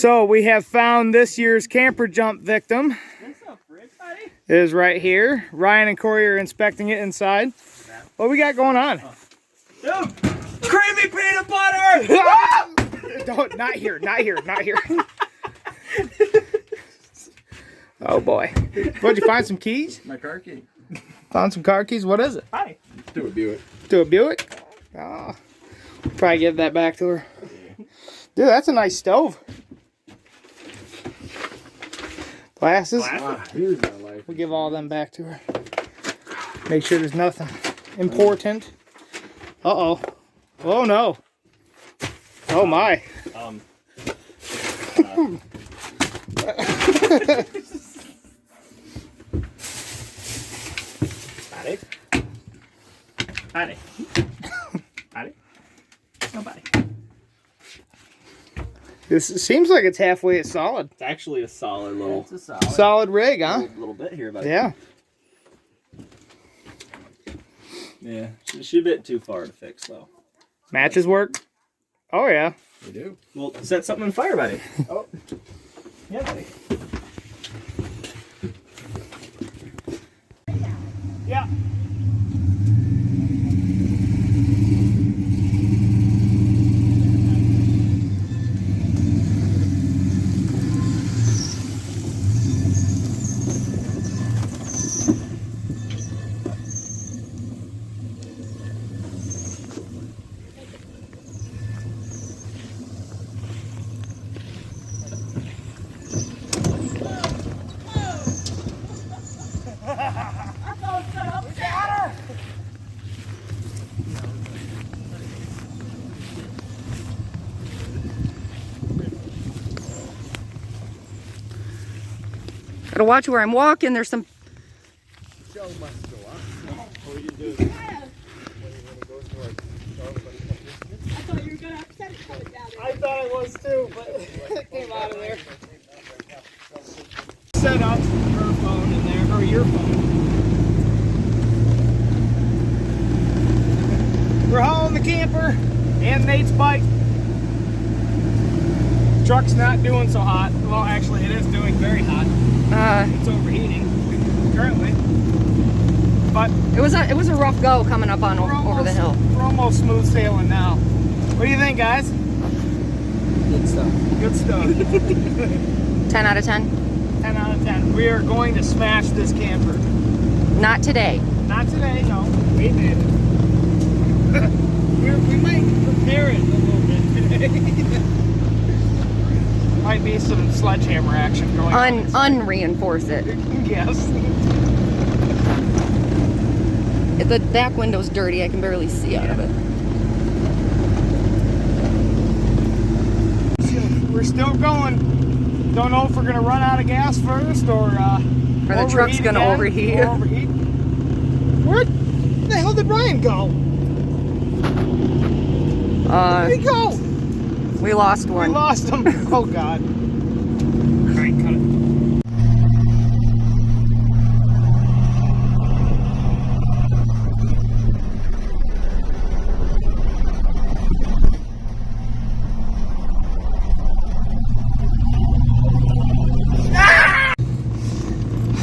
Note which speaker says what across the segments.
Speaker 1: So we have found this year's camper jump victim.
Speaker 2: What's up, Rick, buddy?
Speaker 1: It is right here. Ryan and Cory are inspecting it inside. What we got going on?
Speaker 2: Dude, creamy peanut butter!
Speaker 1: Don't, not here, not here, not here. Oh boy. What'd you find, some keys?
Speaker 2: My car key.
Speaker 1: Found some car keys? What is it?
Speaker 2: Hi.
Speaker 3: Do a Buick.
Speaker 1: To a Buick? Oh, probably give that back to her. Dude, that's a nice stove. Glasses?
Speaker 3: Here's my life.
Speaker 1: We'll give all them back to her. Make sure there's nothing important. Uh-oh. Oh, no. Oh, my.
Speaker 2: Buddy. Buddy. Buddy. Nobody.
Speaker 1: This seems like it's halfway at solid.
Speaker 2: It's actually a solid little. It's a solid.
Speaker 1: Solid rig, huh?
Speaker 2: Little bit here, buddy.
Speaker 1: Yeah.
Speaker 2: Yeah. She's a bit too far to fix, though.
Speaker 1: Matches work? Oh, yeah.
Speaker 3: We do.
Speaker 2: Well, set something on fire, buddy.
Speaker 3: Oh.
Speaker 2: Yeah, buddy.
Speaker 1: Yeah.
Speaker 4: Gotta watch where I'm walking. There's some.
Speaker 3: Show must go on. What do you do?
Speaker 1: I thought it was too, but it came out of there. Set up her phone in there, or your phone. We're hauling the camper and Nate's bike. Truck's not doing so hot. Well, actually, it is doing very hot. It's overheating currently. But
Speaker 4: It was a rough go coming up on over the hill.
Speaker 1: We're almost smooth sailing now. What do you think, guys?
Speaker 2: Good stuff.
Speaker 1: Good stuff.
Speaker 4: 10 out of 10.
Speaker 1: 10 out of 10. We are going to smash this camper.
Speaker 4: Not today.
Speaker 1: Not today, no. We did. We might prepare it a little bit today. Might be some sledgehammer action going on.
Speaker 4: Unreinforce it.
Speaker 1: Yes.
Speaker 4: The back window's dirty. I can barely see out of it.
Speaker 1: We're still going. Don't know if we're gonna run out of gas first or
Speaker 4: the truck's gonna overheat.
Speaker 1: Where the hell did Ryan go? Where'd he go?
Speaker 4: We lost one.
Speaker 1: We lost him. Oh God. All right, cut it.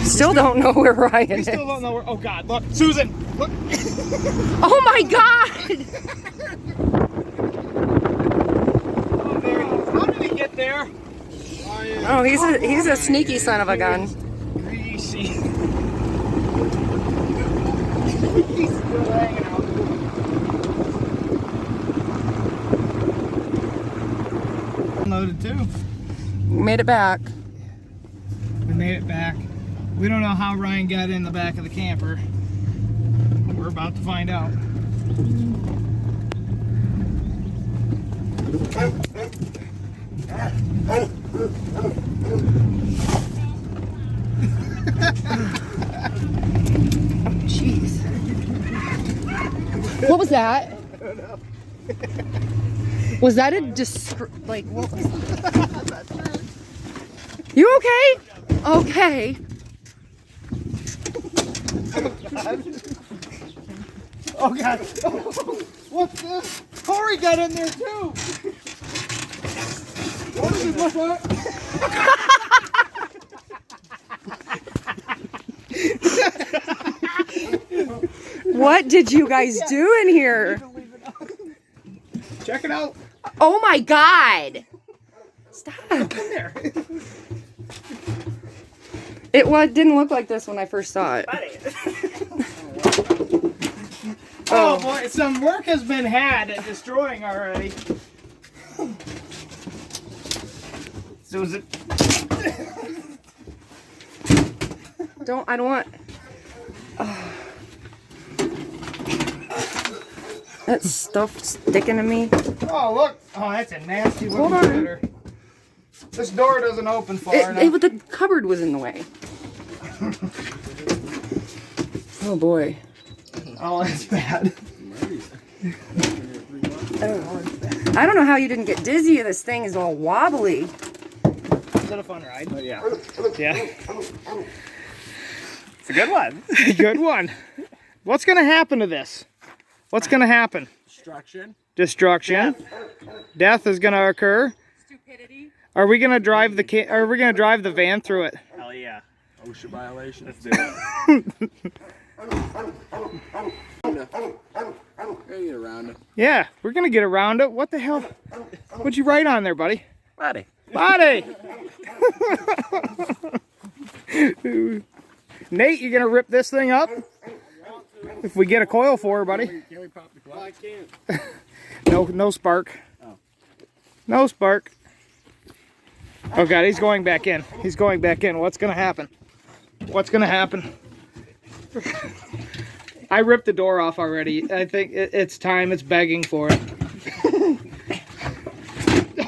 Speaker 4: Still don't know where Ryan
Speaker 1: We
Speaker 4: is.
Speaker 1: still don't know where. Oh God! Look, Susan. Look.
Speaker 4: Oh my God!
Speaker 1: Oh, there he is. How did he get there?
Speaker 4: Oh, he's a sneaky son of a gun.
Speaker 1: Greasy. He's still hanging out. Loaded too.
Speaker 4: We made it back.
Speaker 1: We made it back. We don't know how Ryan got in the back of the camper. We're about to find out.
Speaker 4: Jeez. What was that? Was that a like what was that? You okay? Okay.
Speaker 1: Oh God! What's this? Cory got in there too.
Speaker 3: What does it look like?
Speaker 4: What did you guys do in here?
Speaker 1: Check it out.
Speaker 4: Oh my God! Stop.
Speaker 1: In there.
Speaker 4: It didn't look like this when I first saw it.
Speaker 1: Oh boy, some work has been had at destroying already. Susan.
Speaker 4: I don't want. That stuff sticking to me.
Speaker 1: Oh look! Oh, that's a nasty
Speaker 4: Hold
Speaker 1: looking
Speaker 4: on.
Speaker 1: critter. This door doesn't open far enough.
Speaker 4: The cupboard was in the way. Oh boy.
Speaker 1: Oh, that's bad.
Speaker 4: I don't know how you didn't get dizzy. This thing is all wobbly.
Speaker 1: Is it a fun ride?
Speaker 2: Yeah.
Speaker 1: Yeah.
Speaker 2: It's a good one.
Speaker 1: Good one. What's gonna happen to this? What's gonna happen?
Speaker 3: Destruction.
Speaker 1: Destruction. Death is gonna occur.
Speaker 4: Stupidity.
Speaker 1: Are we gonna drive the van through it?
Speaker 2: Hell yeah.
Speaker 3: OSHA violation.
Speaker 2: Let's do it.
Speaker 3: Gotta get around it.
Speaker 1: Yeah, we're gonna get around it. What the hell? What'd you write on there, buddy?
Speaker 2: Buddy.
Speaker 1: Buddy! Nate, you gonna rip this thing up? If we get a coil for her, buddy.
Speaker 3: Can we pop the clutch? I can't.
Speaker 1: No spark. No spark. Oh God, he's going back in. He's going back in. What's gonna happen? What's gonna happen? I ripped the door off already. I think it's time. It's begging for it.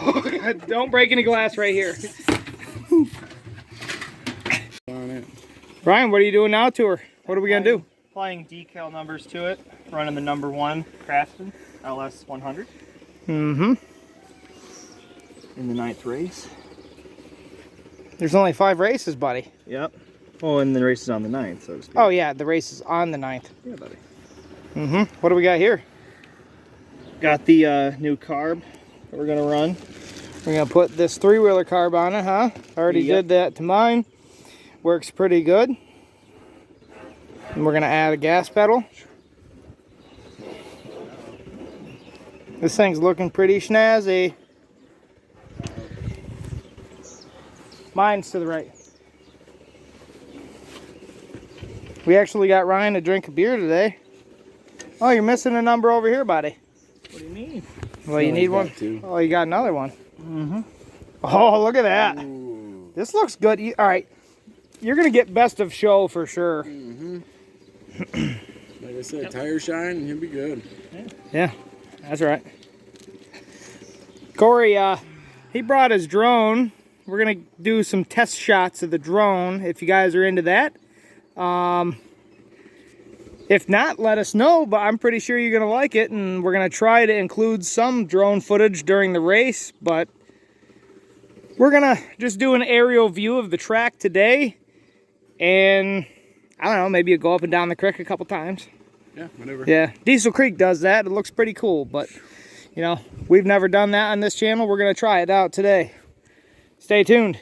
Speaker 1: Oh, God, don't break any glass right here. Brian, what are you doing now to her? What are we gonna do?
Speaker 2: Applying decal numbers to it. Running the number 1 Craftsman LS 100
Speaker 1: Mm-hmm.
Speaker 2: in the 9th race.
Speaker 1: There's only 5 races, buddy.
Speaker 2: Yep. Oh, and the race is on the 9th, so to speak.
Speaker 1: Oh yeah, the race is on the 9th.
Speaker 2: Yeah, buddy.
Speaker 1: Mm-hmm. What do we got here?
Speaker 2: Got the new carb that we're gonna run.
Speaker 1: We're gonna put this 3-wheeler carb on it, huh? Already
Speaker 2: Yep.
Speaker 1: did that to mine. Works pretty good. And we're gonna add a gas pedal. This thing's looking pretty snazzy. Mine's to the right. We actually got Ryan to drink a beer today. Oh, you're missing a number over here, buddy.
Speaker 2: What do you mean?
Speaker 1: Well, you need
Speaker 3: got
Speaker 1: one.
Speaker 3: 2.
Speaker 1: Oh, you got another one.
Speaker 2: Mm-hmm.
Speaker 1: Oh, look at that.
Speaker 3: Ooh.
Speaker 1: This looks good. All right. You're going to get best of show for sure.
Speaker 3: Like I said, tire shine and he'll be good.
Speaker 1: Yeah, that's right. Cory, he brought his drone. We're going to do some test shots of the drone if you guys are into that. If not, let us know, but I'm pretty sure you're going to like it, and we're going to try to include some drone footage during the race, but we're going to just do an aerial view of the track today, and I don't know, maybe go up and down the creek a couple times.
Speaker 3: Yeah, whatever.
Speaker 1: Yeah, Diesel Creek does that. It looks pretty cool, but, you know, we've never done that on this channel. We're going to try it out today. Stay tuned.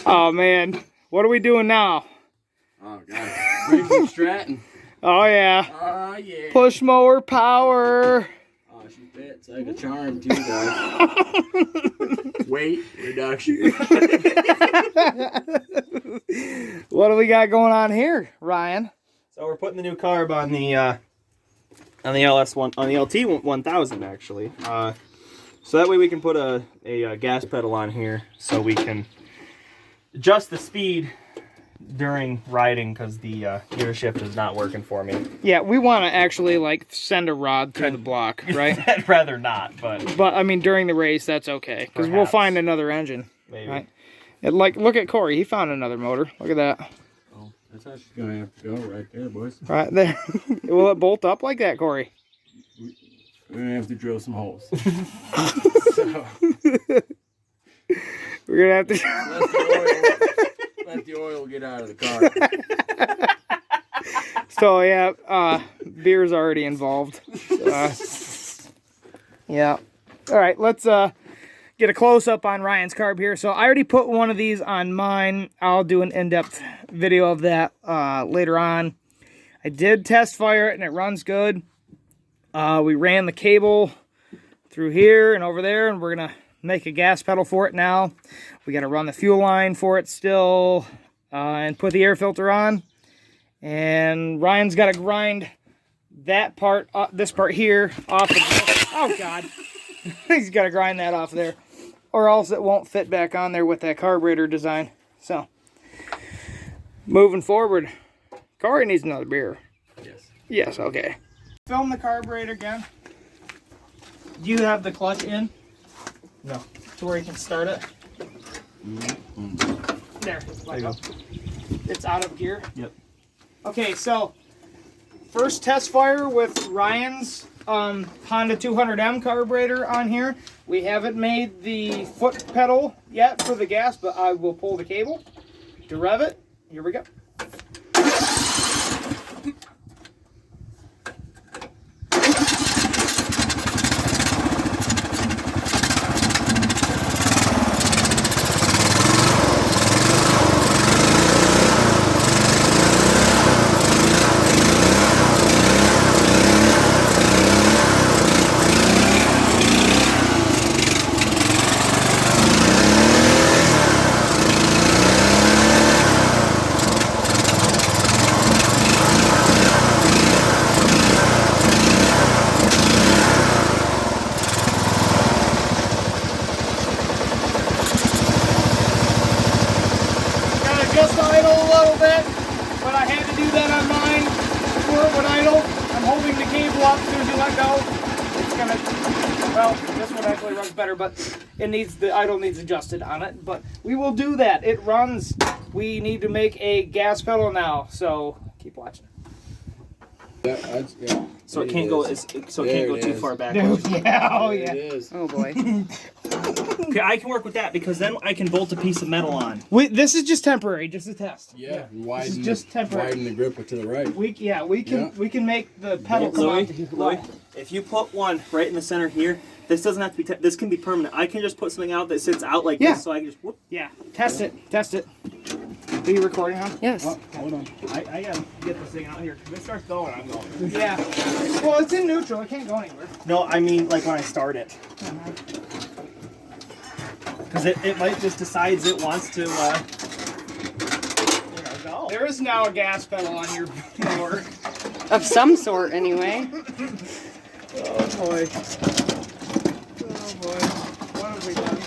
Speaker 1: Oh man, what are we doing now?
Speaker 3: Oh god. Briggs Stratton.
Speaker 1: Oh yeah.
Speaker 3: Oh yeah.
Speaker 1: Push mower power.
Speaker 3: Oh, she fits like a charm too, guys. Weight reduction.
Speaker 1: What do we got going on here, Ryan?
Speaker 2: So we're putting the new carb on the LS1 on the LT 1000 actually. So that way we can put a gas pedal on here so we can adjust the speed during riding because the gear shift is not working for me.
Speaker 1: Yeah, we want to actually like send a rod through the block, right?
Speaker 2: I'd rather not, but
Speaker 1: I mean during the race that's okay because we'll find another engine.
Speaker 2: maybe.
Speaker 1: Right? Look at Cory. He found another motor. Look at that.
Speaker 3: Oh, that's how she's gonna have to go right there, boys.
Speaker 1: Right there. Will it bolt up like that, Cory?
Speaker 3: We're gonna have to drill some holes.
Speaker 1: We're gonna have to.
Speaker 3: Let the oil get out of the car.
Speaker 1: So yeah, beer's already involved. Yeah. All right, let's get a close up on Ryan's carb here. So I already put one of these on mine. I'll do an in-depth video of that later on. I did test fire it and it runs good. We ran the cable through here and over there, and we're gonna make a gas pedal for it now. We got to run the fuel line for it still and put the air filter on. And Ryan's got to grind that part, this part here, off of this. Oh, God. He's got to grind that off there, or else it won't fit back on there with that carburetor design. So, moving forward, Cory needs another beer.
Speaker 3: Yes.
Speaker 1: Yes, okay. Film the carburetor again. Do you have the clutch in?
Speaker 2: No.
Speaker 1: To where you can start it? There you go. It's out of gear?
Speaker 2: Yep.
Speaker 1: Okay, so first test fire with Ryan's Honda 200M carburetor on here. We haven't made the foot pedal yet for the gas, but I will pull the cable to rev it. Here we go. Just idle a little bit, but I had to do that on mine before it would idle. I'm holding the cable up as soon as you let go. It's gonna, well, this one actually runs better, but it needs, the idle needs adjusted on it. But we will do that. It runs. We need to make a gas pedal now, so keep watching.
Speaker 3: Yeah.
Speaker 2: So it can't go too far back.
Speaker 1: Yeah, oh yeah.
Speaker 3: It is.
Speaker 4: Oh boy.
Speaker 2: Okay, I can work with that because then I can bolt a piece of metal on.
Speaker 1: This is just temporary, just a test.
Speaker 3: Yeah.
Speaker 1: This is just temporary.
Speaker 3: Widen the gripper to the right.
Speaker 1: We can make the pedal come out.
Speaker 2: Louis, if you put one right in the center here, this doesn't have to be. This can be permanent. I can just put something out that sits out like this, so I can just whoop.
Speaker 1: Yeah, test it. Are you recording, huh?
Speaker 4: Yes.
Speaker 2: Oh, hold on. I gotta get this thing out here. If it starts going, I'm going.
Speaker 1: Yeah. Well, it's in neutral. It can't go anywhere.
Speaker 2: No, I mean like when I start it. Because it might just decides it wants to. Go.
Speaker 1: There is now a gas pedal on your mower.
Speaker 4: Of some sort, anyway.
Speaker 1: Oh boy. Oh boy. What have we done?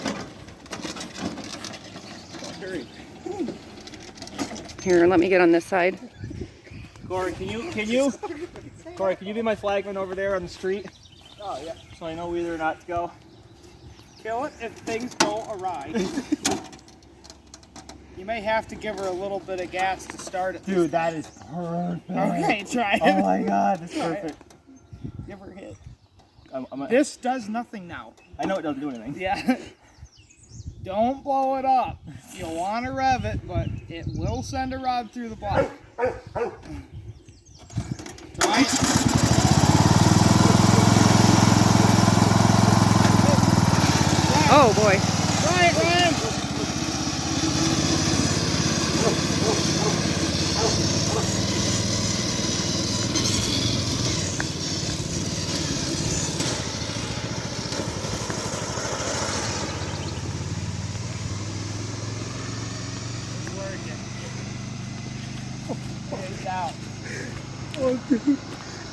Speaker 4: Here, let me get on this side.
Speaker 2: Cory, can you be my flagman over there on the street?
Speaker 1: Oh yeah.
Speaker 2: So I know whether or not to go.
Speaker 1: Kill it if things go awry. You may have to give her a little bit of gas to start it.
Speaker 2: Dude, that is perfect.
Speaker 1: Okay, try it.
Speaker 2: Oh my god, that's perfect.
Speaker 1: Give her a hit.
Speaker 2: I'm
Speaker 1: This does nothing now.
Speaker 2: I know it doesn't do anything.
Speaker 1: Yeah. Don't blow it up. You'll want to rev it, but it will send a rod through the block. Try it.
Speaker 4: Oh boy.
Speaker 1: Try it, Ryan.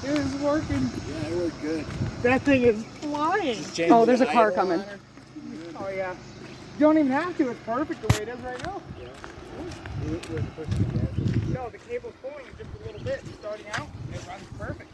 Speaker 1: It is working.
Speaker 3: Yeah, it worked good.
Speaker 1: That thing is flying.
Speaker 4: Oh, there's a car coming.
Speaker 1: Oh yeah. You don't even have to. It's perfect the way it is right now. No, the cable's pulling it just a little bit. Starting out, it runs perfect.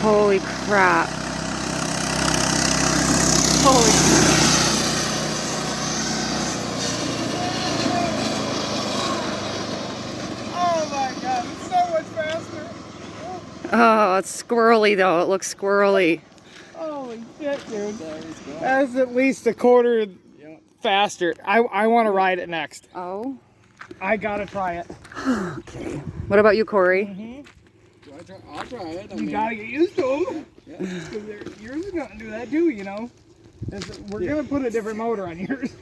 Speaker 4: Holy crap. Holy
Speaker 1: Oh my god, it's so much faster.
Speaker 4: Oh, it's squirrely though. It looks squirrely.
Speaker 1: Holy shit, dude. That's at least a quarter faster. I want to ride it next.
Speaker 4: Oh.
Speaker 1: I gotta try it.
Speaker 4: Okay. What about you, Cory?
Speaker 3: I'll try it.
Speaker 1: You gotta get used to them. Because yours is gonna do that too, you know. We're gonna put a different motor on yours.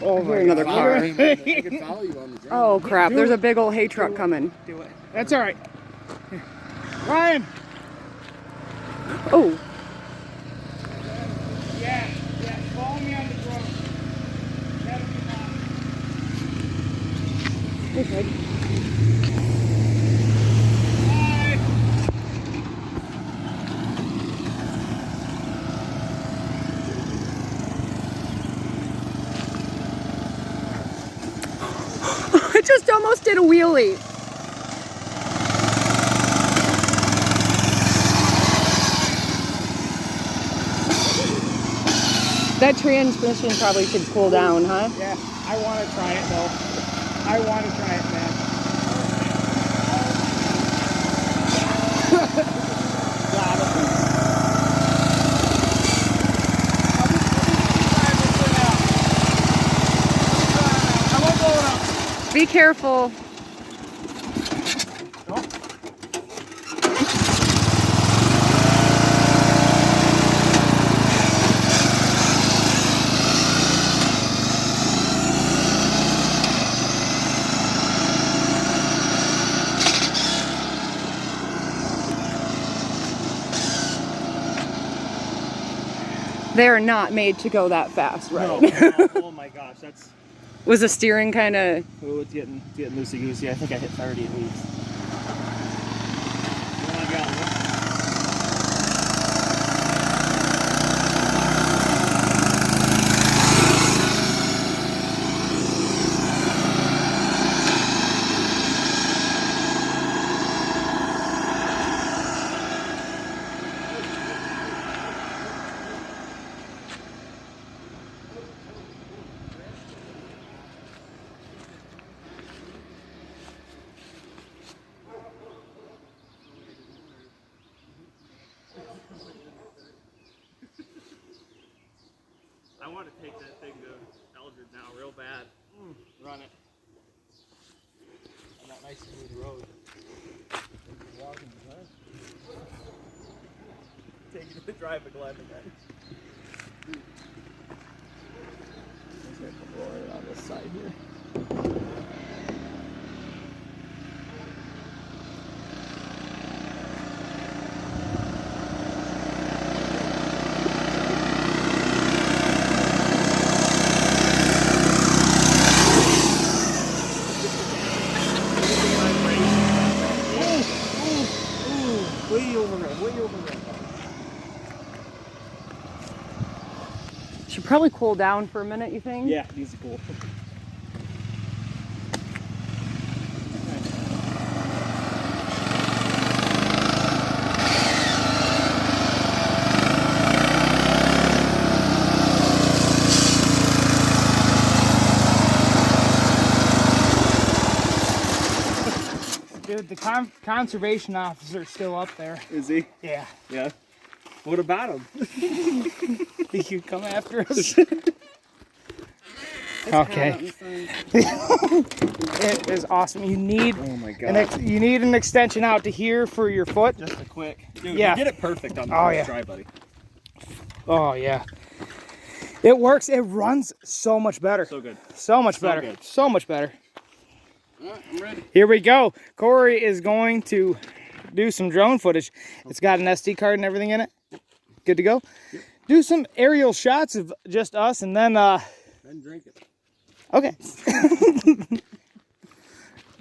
Speaker 4: Oh, here's another car.
Speaker 3: I can follow you on the drive.
Speaker 4: Oh crap, there's a big old hay truck coming.
Speaker 1: Do it. That's alright. Ryan!
Speaker 4: Oh.
Speaker 1: Yeah, follow me on the drone. That'll be fine.
Speaker 4: Okay.
Speaker 1: Bye!
Speaker 4: I just almost did a wheelie. That transmission probably should cool down, huh?
Speaker 1: Yeah, I want to try it though. I want to try it, man. Got it. I won't blow it up.
Speaker 4: Be careful. They are not made to go that fast, right?
Speaker 2: No. Oh my gosh, that's.
Speaker 4: Was the steering kind of...
Speaker 2: Oh, it's getting loosey goosey. I think I hit 30 at least. Oh my god. I want to take that thing to Eldred now real bad. Run it. On that nice smooth road. Take you to the drive of Glen again. Let's get the roller on this side here. Way over red.
Speaker 4: Should probably cool down for a minute, you think?
Speaker 2: Yeah, these are cool.
Speaker 1: Dude, the conservation officer's still up there.
Speaker 2: Is he?
Speaker 1: Yeah.
Speaker 2: Yeah. What about him?
Speaker 1: He could come after us. Okay. It is awesome. You need
Speaker 2: Oh my god.
Speaker 1: you need an extension out to here for your foot.
Speaker 2: Just a quick. Dude,
Speaker 1: Yeah.
Speaker 2: you get it perfect on the
Speaker 1: Oh,
Speaker 2: first
Speaker 1: yeah.
Speaker 2: try, buddy.
Speaker 1: Oh yeah. It works. It runs so much better.
Speaker 2: So good.
Speaker 1: So much
Speaker 2: So
Speaker 1: better.
Speaker 2: good.
Speaker 1: So much better.
Speaker 3: I'm ready.
Speaker 1: Here we go. Cory is going to do some drone footage. It's got an SD card and everything in it. Good to go.
Speaker 3: Yep.
Speaker 1: Do some aerial shots of just us, and then
Speaker 3: And drink it.
Speaker 1: okay.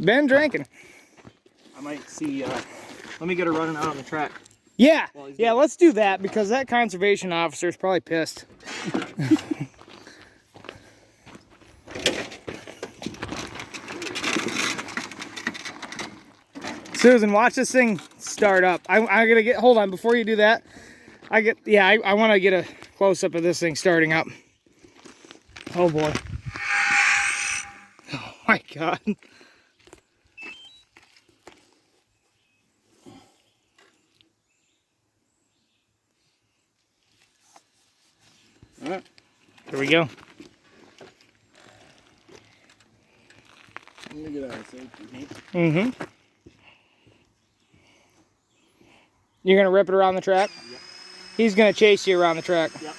Speaker 1: Ben drinking.
Speaker 2: I might see, let me get her running out on the track.
Speaker 1: Yeah,
Speaker 2: Well, he's
Speaker 1: yeah,
Speaker 2: doing-
Speaker 1: let's do that because that conservation officer is probably pissed. Susan, watch this thing start up. I'm gonna get, hold on, before you do that, I want to get a close-up of this thing starting up. Oh boy. Oh my God.
Speaker 3: All right.
Speaker 1: Here we go.
Speaker 3: Let me get out of safety.
Speaker 1: Mm-hmm. You're gonna rip it around the track?
Speaker 2: Yep.
Speaker 1: He's gonna chase you around the track.
Speaker 2: Yep.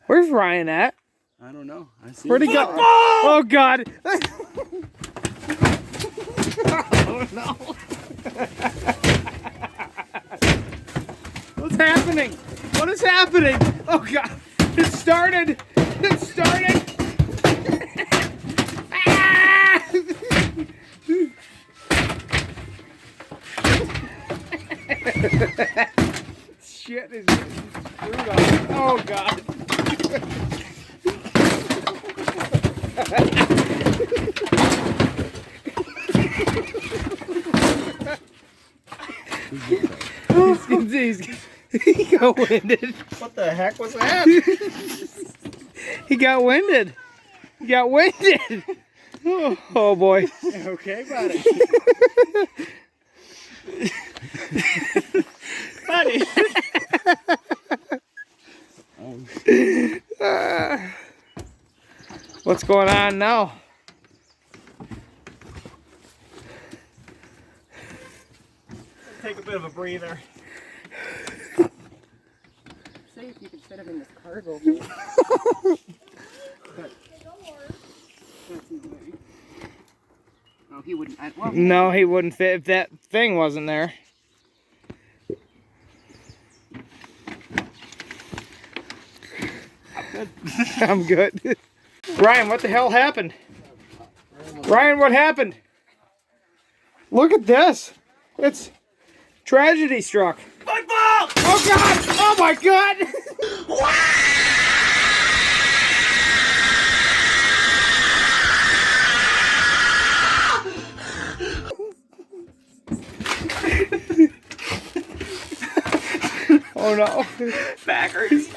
Speaker 1: Where's Ryan at?
Speaker 3: I don't know. I see.
Speaker 1: Where'd he go? Oh God! Oh no! What's happening? What is happening? Oh God! It started! It started! Ah! Shit is getting screwed up. Oh God! He got winded.
Speaker 2: What the heck was that?
Speaker 1: He got winded. He got winded. Oh boy.
Speaker 2: Okay, buddy. Buddy.
Speaker 1: What's going on now?
Speaker 2: Take a bit of a breather.
Speaker 4: Say if you could fit him in this cargo. No, he wouldn't. Well,
Speaker 1: No, he wouldn't fit if that thing wasn't there. I'm good. Ryan, what the hell happened?
Speaker 3: I almost
Speaker 1: Ryan, what happened? Look at this. It's tragedy struck.
Speaker 2: Football!
Speaker 1: Oh God! Oh my God! Oh no.
Speaker 2: Backers.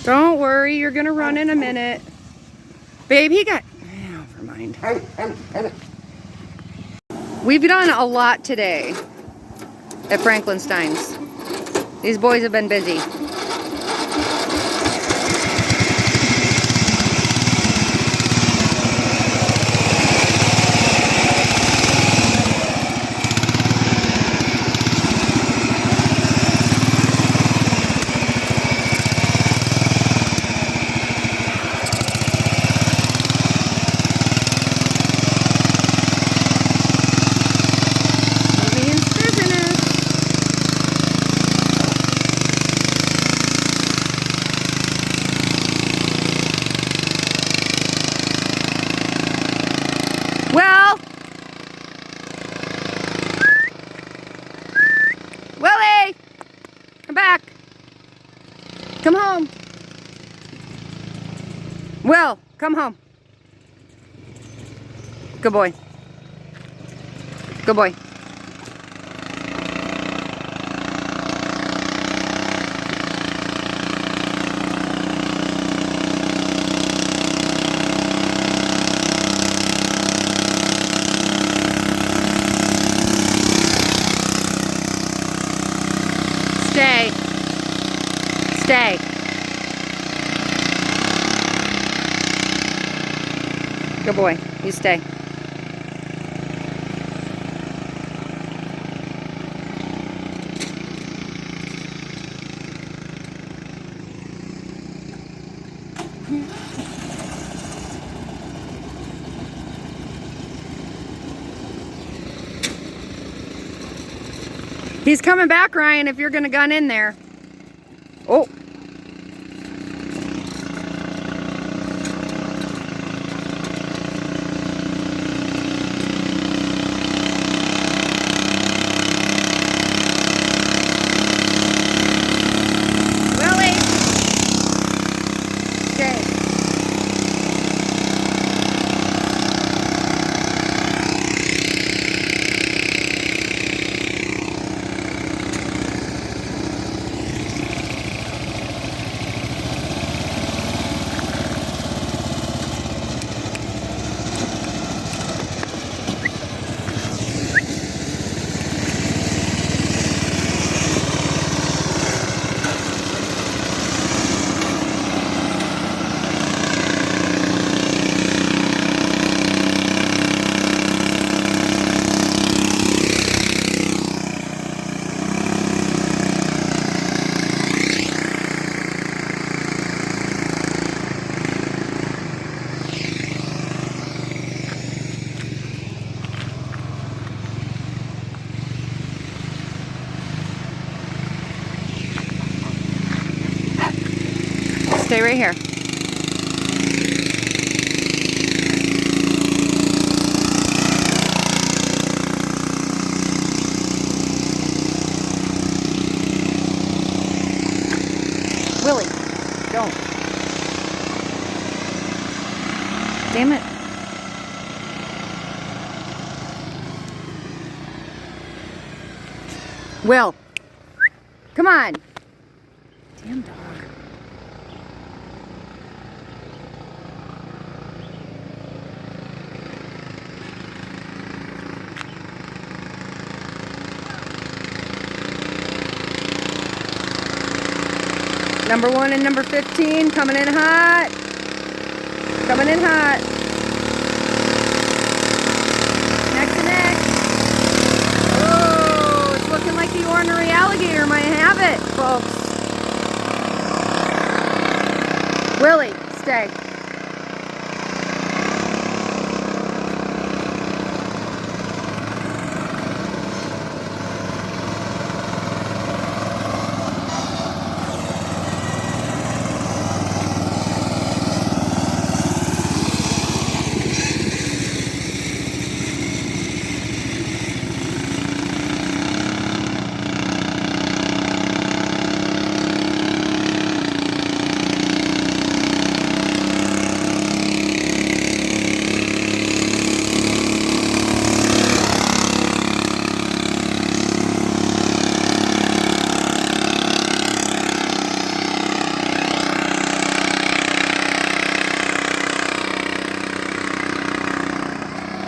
Speaker 4: Don't worry, you're gonna run in a minute. Babe, he got... Never mind. We've done a lot today at Franklinstein's. These boys have been busy. Well, Willie, come back. Come home. Will, come home. Good boy. Good boy. Stay. Stay. Good boy. You stay. He's coming back, Ryan, if you're going to gun in there. Oh. Willie. Okay. Stay right here. Willie, don't. Damn it. Will. Come on. Damn dog. Number 1 and number 15 coming in hot. Coming in hot. Neck to neck. Oh, it's looking like the ornery alligator might have it, folks. Willie, stay.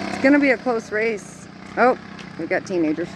Speaker 4: It's gonna be a close race. Oh, we got teenagers.